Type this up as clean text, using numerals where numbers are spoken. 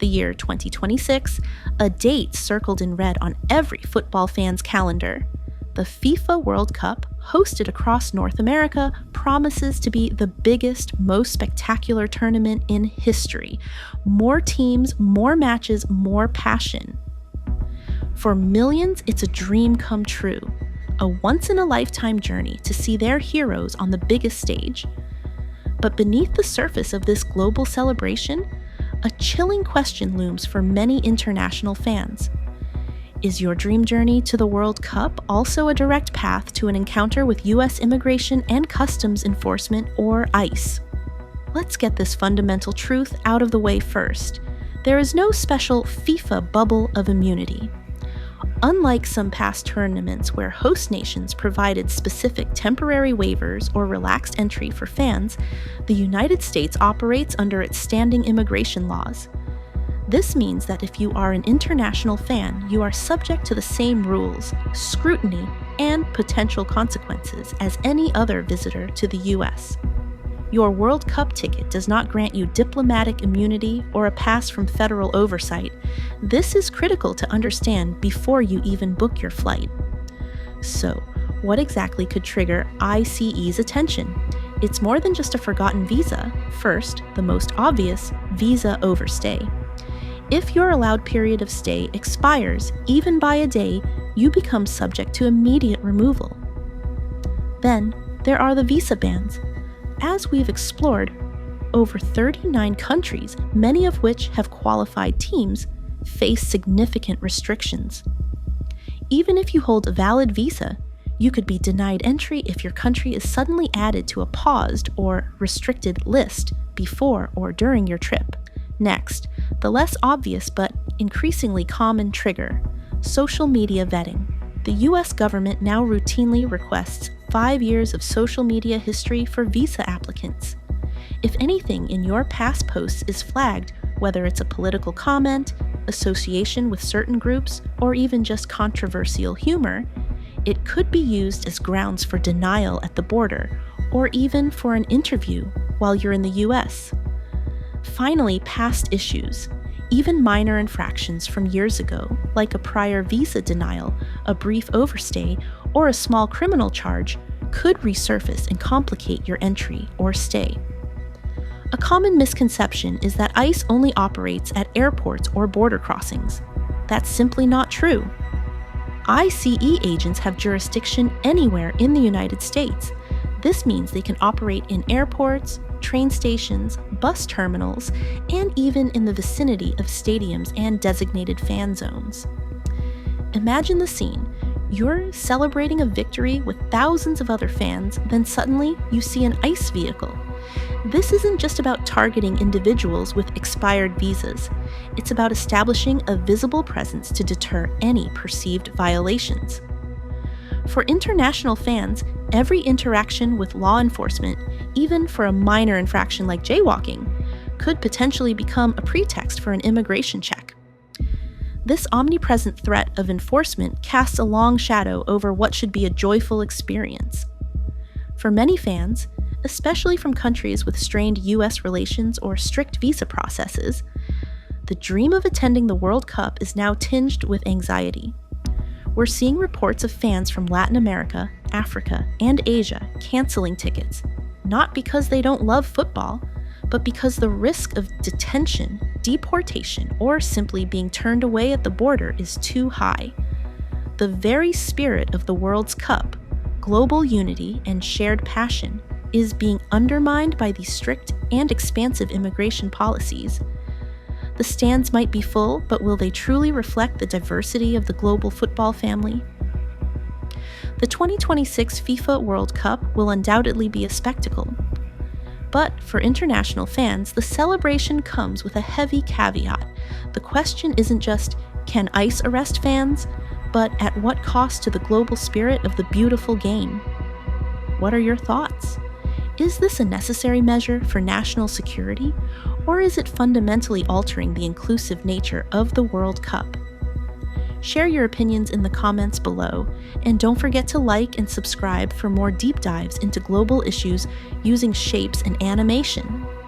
the year 2026, a date circled in red on every football fan's calendar. The FIFA World Cup, hosted across North America, promises to be the biggest, most spectacular tournament in history. More teams, more matches, more passion. For millions, it's a dream come true, a once-in-a-lifetime journey to see their heroes on the biggest stage. But beneath the surface of this global celebration, a chilling question looms for many international fans. Is your dream journey to the World Cup also a direct path to an encounter with U.S. Immigration and Customs Enforcement, or ICE? Let's get this fundamental truth out of the way first. There is no special FIFA bubble of immunity. Unlike some past tournaments where host nations provided specific temporary waivers or relaxed entry for fans, the United States operates under its standing immigration laws. This means that if you are an international fan, you are subject to the same rules, scrutiny, and potential consequences as any other visitor to the U.S. Your World Cup ticket does not grant you diplomatic immunity or a pass from federal oversight. This is critical to understand before you even book your flight. So, what exactly could trigger ICE's attention? It's more than just a forgotten visa. First, the most obvious, visa overstay. If your allowed period of stay expires, even by a day, you become subject to immediate removal. Then, there are the visa bans. As we've explored, over 39 countries, many of which have qualified teams, face significant restrictions. Even if you hold a valid visa, you could be denied entry if your country is suddenly added to a paused or restricted list before or during your trip. Next, the less obvious but increasingly common trigger, social media vetting. The US government now routinely requests 5 years of social media history for visa applicants. If anything in your past posts is flagged, whether it's a political comment, association with certain groups, or even just controversial humor, it could be used as grounds for denial at the border, or even for an interview while you're in the US. Finally, past issues. Even minor infractions from years ago, like a prior visa denial, a brief overstay, or a small criminal charge, could resurface and complicate your entry or stay. A common misconception is that ICE only operates at airports or border crossings. That's simply not true. ICE agents have jurisdiction anywhere in the United States. This means they can operate in airports, train stations, bus terminals, and even in the vicinity of stadiums and designated fan zones. Imagine the scene. You're celebrating a victory with thousands of other fans, then suddenly you see an ICE vehicle. This isn't just about targeting individuals with expired visas. It's about establishing a visible presence to deter any perceived violations. For international fans, every interaction with law enforcement, even for a minor infraction like jaywalking, could potentially become a pretext for an immigration check. This omnipresent threat of enforcement casts a long shadow over what should be a joyful experience. For many fans, especially from countries with strained U.S. relations or strict visa processes, the dream of attending the World Cup is now tinged with anxiety. We're seeing reports of fans from Latin America, Africa, and Asia canceling tickets, not because they don't love football, but because the risk of detention, deportation, or simply being turned away at the border is too high. The very spirit of the World Cup, global unity and shared passion, is being undermined by these strict and expansive immigration policies. The stands might be full, but will they truly reflect the diversity of the global football family? The 2026 FIFA World Cup will undoubtedly be a spectacle. But for international fans, the celebration comes with a heavy caveat. The question isn't just, can ICE arrest fans? But at what cost to the global spirit of the beautiful game? What are your thoughts? Is this a necessary measure for national security, or is it fundamentally altering the inclusive nature of the World Cup? Share your opinions in the comments below, and don't forget to like and subscribe for more deep dives into global issues using shapes and animation.